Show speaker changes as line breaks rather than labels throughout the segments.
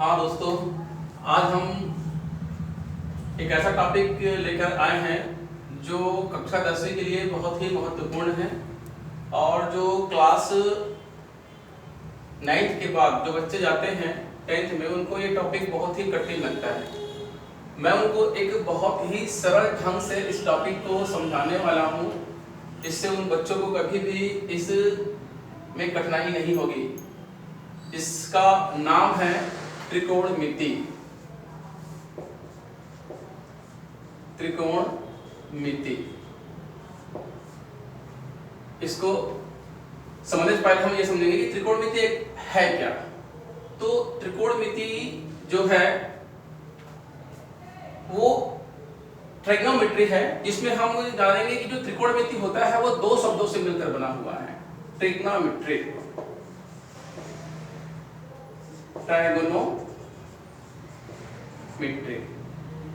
हाँ दोस्तों, आज हम एक ऐसा टॉपिक लेकर आए हैं जो कक्षा 10वीं के लिए बहुत ही महत्वपूर्ण है और जो क्लास 9th के बाद जो बच्चे जाते हैं 10th में, उनको ये टॉपिक बहुत ही कठिन लगता है। मैं उनको एक बहुत ही सरल ढंग से इस टॉपिक को समझाने वाला हूँ, जिससे उन बच्चों को कभी भी इस में कठिनाई नहीं होगी। इसका नाम है त्रिकोणमिति। त्रिकोणमिति इसको समझने से पहले हम ये समझेंगे कि त्रिकोणमिति है क्या। तो त्रिकोणमिति जो है वो ट्रिग्नोमेट्री है, जिसमें हम जानेंगे कि जो त्रिकोणमिति होता है वो दो शब्दों से मिलकर बना हुआ है। Trigonometry, trigonometry.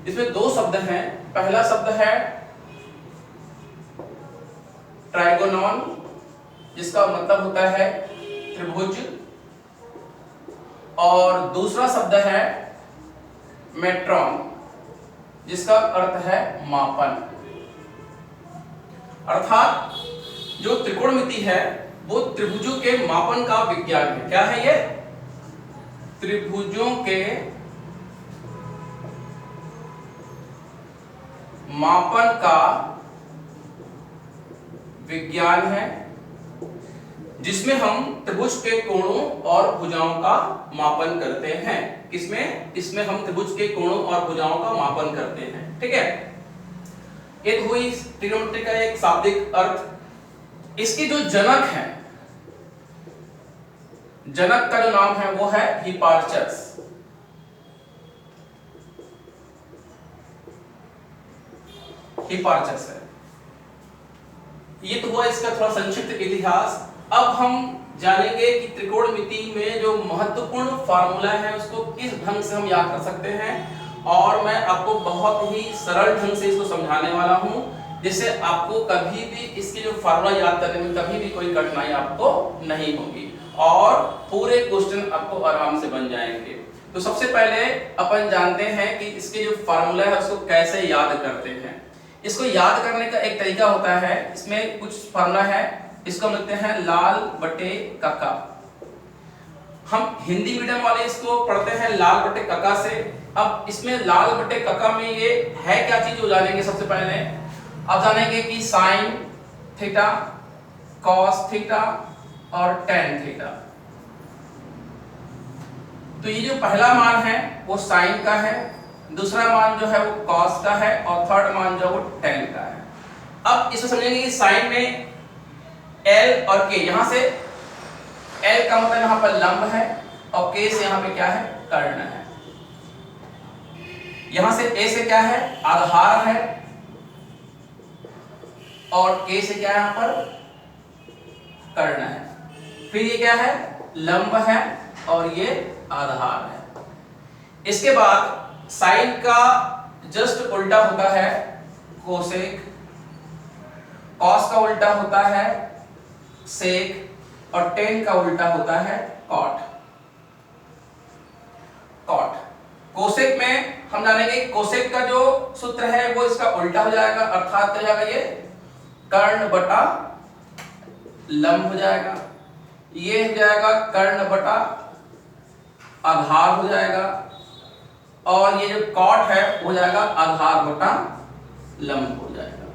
इसमें दो शब्द हैं। पहला शब्द है ट्राइगोनॉन, जिसका मतलब होता है त्रिभुज, और दूसरा शब्द है मेट्रॉन, जिसका अर्थ है मापन। अर्थात जो त्रिकोणमिति है वो त्रिभुजों के मापन का विज्ञान है। क्या है ये? त्रिभुजों के मापन का विज्ञान है, जिसमें हम त्रिभुज के कोणों और भुजाओं का मापन करते हैं। किसमें? इसमें हम त्रिभुज के कोणों और भुजाओं का मापन करते हैं। ठीक है, एक हुई त्रिकोणमिति का एक शाब्दिक अर्थ। इसके जो जनक है, जनक का जो नाम है वो है हिपार्चस। हिपार्चस है। ये तो हुआ इसका थोड़ा संक्षिप्त इतिहास। अब हम जानेंगे कि त्रिकोणमिति में जो महत्वपूर्ण फार्मूला है उसको किस ढंग से हम याद कर सकते हैं, और मैं आपको बहुत ही सरल ढंग से इसको समझाने वाला हूं, जिससे आपको कभी भी इसके जो फार्मूला याद करने में कभी भी कोई कठिनाई आपको नहीं होगी और पूरे क्वेश्चन आपको आराम से बन जाएंगे। तो सबसे पहले अपन जानते हैं कि इसके जो फार्मूला है उसको कैसे याद करते हैं। इसको याद करने का एक तरीका होता है। इसमें कुछ फार्मूला है, इसको हम लिखते हैं लाल बटे कका। हम हिंदी मीडियम वाले इसको पढ़ते हैं लाल बटे कका से। अब इसमें लाल बटे कका में ये है क्या चीज वो जानेंगे। सबसे पहले आप जानेंगे कि साइन थीटा, कॉस थीटा और टेन थीटा। तो ये जो पहला मान है वो साइन का है, दूसरा मान जो है वो कॉस का है, और थर्ड मान जो है वो टेन का है। अब इसको समझेंगे कि साइन में L और K, यहां से L का मतलब यहां पर लंब है और K से यहां पे क्या है? कर्ण है। यहां से A से क्या है? आधार है, और K से क्या है? यहां पर कर्ण है। फिर ये क्या है? लंब है और ये आधार है। इसके बाद साइन का जस्ट उल्टा होता है कोसेक, कॉस का उल्टा होता है सेक, और टेन का उल्टा होता है कॉट। कॉट कोसेक में हम जानेंगे कोसेक का जो सूत्र है वो इसका उल्टा हो जाएगा, अर्थात क्या हो जाएगा? ये कर्ण बटा लंब हो जाएगा। ये हो जाएगा कर्ण बटा आधार हो जाएगा, और ये जो कॉट है वो हो जाएगा आधार बटा लंब हो जाएगा।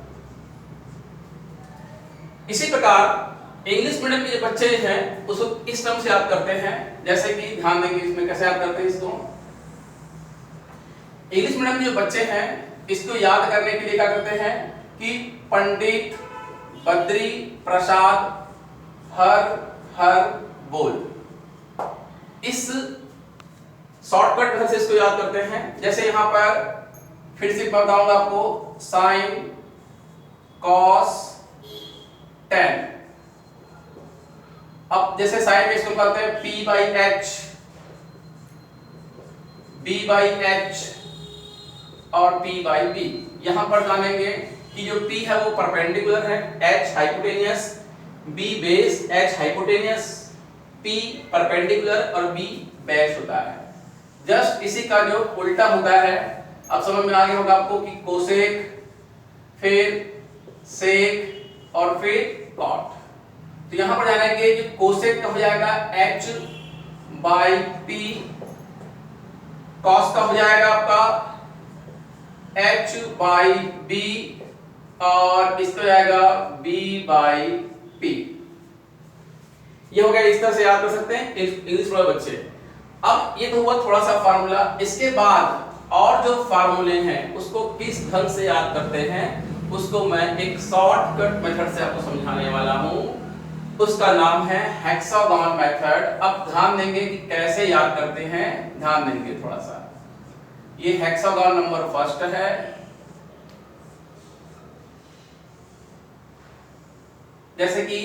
इसी प्रकार इंग्लिश मीडियम के जो बच्चे हैं उसको इस टर्म से याद करते हैं। जैसे कि ध्यान देंगे इसमें कैसे याद करते हैं इसको। इंग्लिश मीडियम के जो बच्चे हैं इसको याद करने के लिए क्या करते हैं कि पंडित बद्री प्रसाद हर हर बोल, इस शॉर्टकट मेथड से इसको याद करते हैं। जैसे यहां पर फिर से बताऊंगा आपको, साइन कॉस टेन। अब जैसे साइन में इसको करते हैं P by H, B by H और P बाई बी। यहां पर जानेंगे कि जो P है वो परपेंडिकुलर है, H hypotenuse, B base, H hypotenuse, P perpendicular और B बेस होता है। जस्ट इसी का जो उल्टा होता है। अब समझ में आ गया होगा आपको कि कोसेक, फिर सेक और फिर कॉट। तो यहां पर जानेंगे कि कोसेक का हो जाएगा h बाई p, कॉस का हो जाएगा आपका h बाई b और इसका हो जाएगा b बाई p। ये हो गया, इस तरह से याद कर सकते हैं इंग्लिश वाले बच्चे। अब ये तो हुआ थोड़ा सा फार्मूला, इसके बाद और जो फार्मूले हैं उसको किस ढंग से याद करते हैं उसको मैं एक शॉर्टकट मेथड से आपको समझाने वाला हूं। उसका नाम है हेक्सागोनल मेथड। अब ध्यान देंगे कि कैसे याद करते हैं, ध्यान देंगे थोड़ा सा। ये हेक्सागोन नंबर फर्स्ट है, जैसे कि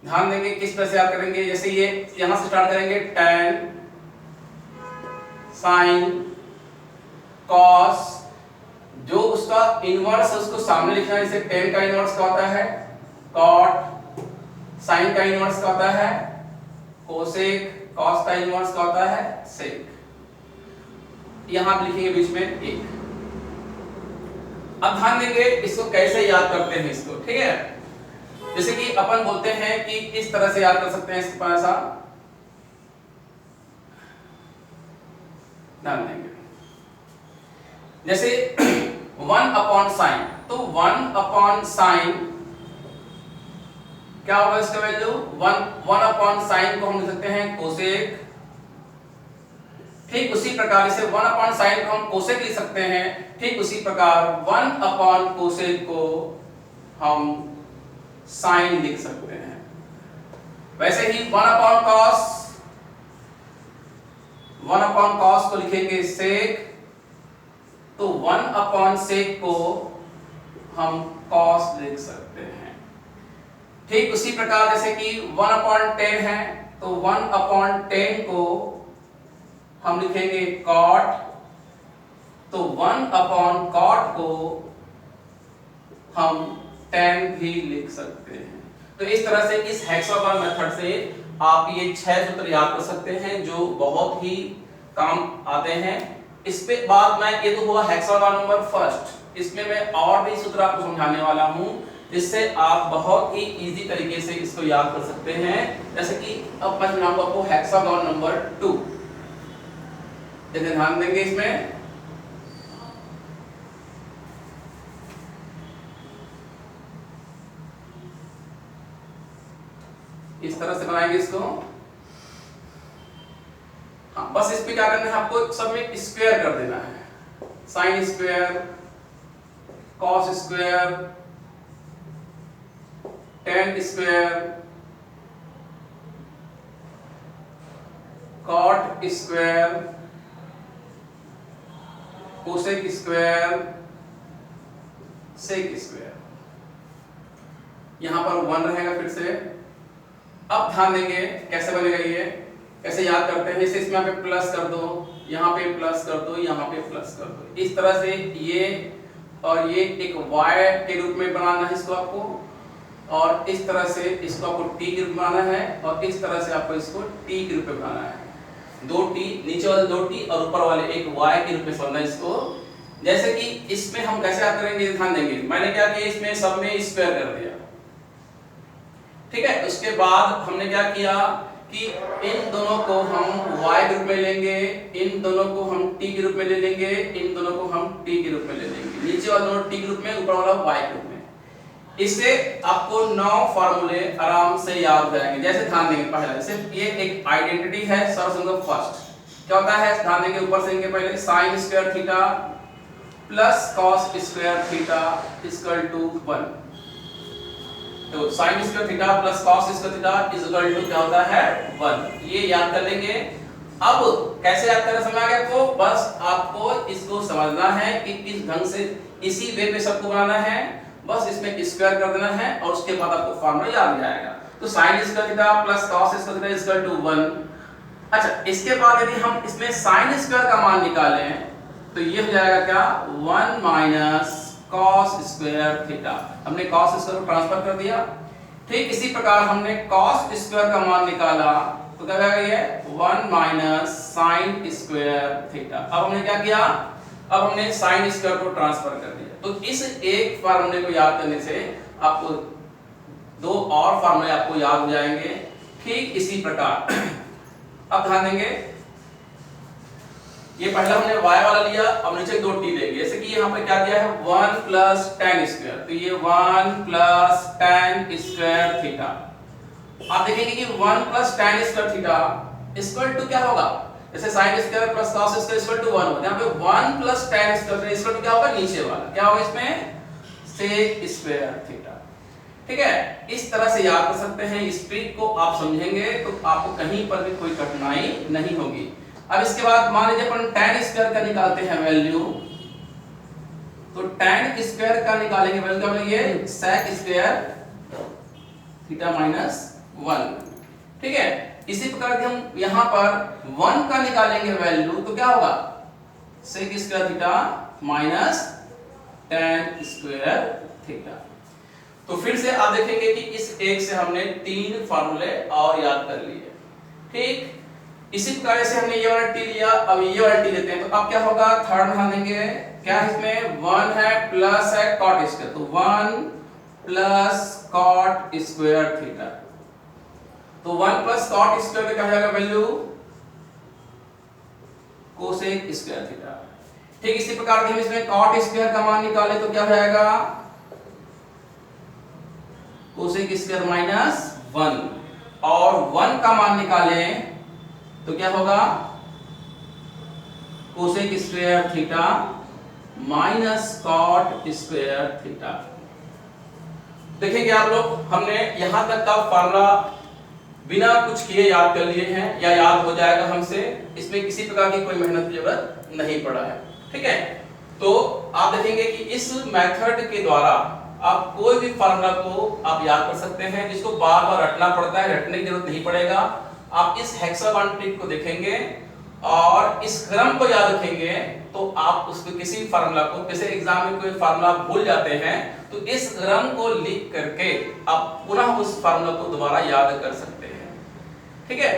ध्यान देंगे किस तरह से याद करेंगे। जैसे ये यहां से स्टार्ट करेंगे, tan sin cos, जो उसका इनवर्स है उसको सामने लिखना है। जैसे tan का इनवर्स क्या होता है cot, sin का इनवर्स क्या होता है cosec, cos का इनवर्स क्या होता है sec। यहां आप लिखेंगे बीच में एक। अब ध्यान देंगे इसको कैसे याद करते हैं इसको, ठीक है। जैसे कि अपन बोलते हैं कि इस तरह से याद कर सकते हैं इसके पास आप ध्यान देंगे। जैसे 1 अपॉन साइन, तो 1 अपॉन साइन क्या होगा इसका वैल्यू 1 अपॉन साइन को हम लिख सकते हैं कोसेक। ठीक उसी प्रकार से 1 अपॉन साइन को हम कोसेक लिख सकते हैं। ठीक उसी प्रकार 1 अपॉन कोसेक को हम साइन लिख सकते हैं। वैसे ही 1 अपॉन कॉस, 1 अपॉन कॉस को लिखेंगे सेक, तो 1 अपॉन सेक को हम कॉस लिख सकते हैं। ठीक उसी प्रकार जैसे कि 1 अपॉन 10 है, तो 1 अपॉन 10 को हम लिखेंगे कॉट, तो 1 अपॉन कॉट को हम 10 भी लिख सकते हैं। तो इस तरह से इस हेक्सागोनल मेथड से आप ये 6 सूत्र याद कर सकते हैं जो बहुत ही काम आते हैं। इस पे बाद में ये तो हुआ हेक्सागोनल नंबर फर्स्ट, इसमें मैं और भी सूत्र आपको समझाने वाला हूं जिससे आप बहुत ही इजी तरीके से इसको याद कर सकते हैं। जैसे कि अब मैं समझाऊंगा आपको हेक्सागोनल नंबर 2। ध्यान देंगे इसमें, इस तरह से बनाएंगे इसको। हाँ, बस इस पे क्या करना है आपको, सब में स्क्वायर कर देना है। Sine square, cos square, tan square, cot square, cosec square, sec square. यहां पर 1 रहेगा फिर से। अब ध्यान देंगे कैसे बनेगा, ये कैसे याद करते हैं। जैसे इसमें यहाँ पे प्लस कर दो, यहाँ पे प्लस कर दो, यहाँ पे प्लस कर दो। इस तरह से ये और ये एक y के रूप में बनाना है इसको आपको, और इस तरह से इसको आपको t के रूप में बनाना है, और इस तरह से आपको इसको t के रूप में बनाना है। 2t, नीचे वाले 2t और ऊपर वाले एक y के रूप में समझना इसको। जैसे कि इसमें हम कैसे याद करेंगे, ध्यान देंगे। मैंने क्या किया, इसमें सब में स्क्वायर कर दिया, ठीक है। उसके बाद हमने क्या किया कि इन दोनों को हम y के रूप में लेंगे, इन दोनों को हम t के रूप में ले लेंगे, इन दोनों को हम t के रूप में ले लेंगे। नीचे वाला दोनों t के रूप में, ऊपर वाला y के रूप में। इससे आपको 9 फार्मूले आराम से याद हो जाएंगे। जैसे ध्यान देंगे, पहला जैसे ये एक आइडेंटिटी है सर्वसंग फर्स्ट, क्या होता है ध्यान देंगे। ऊपर से इनके पहले sin square theta plus cos square theta equal to 1। तो sin square theta plus cos square theta is equal to क्या होता है 1। ये याद कर लेंगे। अब कैसे याद करना समझ आ गया आपको, बस आपको इसको समझना है कि किस ढंग से इसी वे पे सबको बनाना है। बस इसमें स्क्वायर कर देना है और उसके बाद आपको फार्मूला याद आ जाएगा। तो sin square theta plus cos square theta is equal to 1। अच्छा, इसके बाद यदि हम इसमें sin स्क्वायर का मान निकालें तो ये हो जाएगा क्या 1 माइनस cos स्क्वायर थीटा। हमने cos स्क्वायर को ट्रांसफर कर दिया। ठीक इसी प्रकार हमने cos स्क्वायर का मान निकाला तो क्या होगा ये 1 माइनस साइन स्क्वायर थीटा। अब हमने क्या किया, अब हमने साइन स्क्वायर को ट्रांसफर कर दिया। तो इस एक फार्मूले को याद करने से आपको दो और फार्मूले आपको याद हो जाएंगे। ठीक इसी प्रकार अब ध्यान देंगे, ये पहला हमने y वाला लिया, अब नीचे दो t लेंगे। जैसे कि यहाँ पे क्या दिया है 1 प्लस tan स्क्वायर, तो ये 1 प्लस tan स्क्वायर थीटा। आप देखेंगे कि 1 plus tan square theta equal to क्या होगा, जैसे sin square plus cos square equal to 1 होता है, यहाँ पे 1 plus tan square equal to क्या होगा, नीचे वाला क्या होगा इसमें sec स्क्वायर थीटा। ठीक है, इस तरह से याद कर सकते हैं। इस ट्रिक को आप समझेंगे तो आपको कहीं पर भी कोई कठिनाई नहीं होगी। अब इसके बाद मान लीजिए अपन tan स्क्वायर का निकालते हैं वैल्यू, तो tan स्क्वायर का निकालेंगे वैल्यू क्या मिलेगी, sec स्क्वायर थीटा माइनस 1। ठीक है, इसी प्रकार से हम यहां पर 1 का निकालेंगे वैल्यू, तो क्या होगा sec square theta minus tan square theta. तो फिर से आप देखेंगे कि इस एक से हमने 3 फार्मूले और याद कर लिए। ठीक इसी प्रकार से हमने ये वाला t लिया, अब ये वाला t लेते हैं, तो अब क्या होगा, थर्ड ध्यान देंगे क्या है इसमें 1 है प्लस है cot स्क्वायर, तो 1 प्लस cot स्क्वायर थीटा। तो 1 प्लस cot स्क्वायर का क्या हो जाएगा वैल्यू कोसेक स्क्वायर थीटा। ठीक इसी प्रकार से हम इसमें cot स्क्वायर का मान निकाले तो क्या हो जाएगा कोसेक स्क्वायर माइनस 1, और 1 का मान निकाले तो क्या होगा cosec square theta minus cot square theta. देखेंगे आप लोग, हमने यहां तक का फार्मूला बिना कुछ किए याद कर लिए हैं या याद हो जाएगा हमसे, इसमें किसी प्रकार की कोई मेहनत की जरूरत नहीं पड़ा है। ठीक है, तो आप देखेंगे कि इस मेथड के द्वारा आप कोई भी फार्मूला को आप याद कर सकते हैं, जिसको बार बार रटना पड़ता है, रटने की जरूरत नहीं पड़ेगा। आप इस हेक्सागोन ट्रिक को देखेंगे और इस क्रम को याद रखेंगे तो आप उसको किसी फार्मूला को, किसी एग्जाम में कोई फार्मूला भूल जाते हैं तो इस क्रम को लिख करके आप पुनः उस फार्मूला को दोबारा याद कर सकते हैं। ठीक है,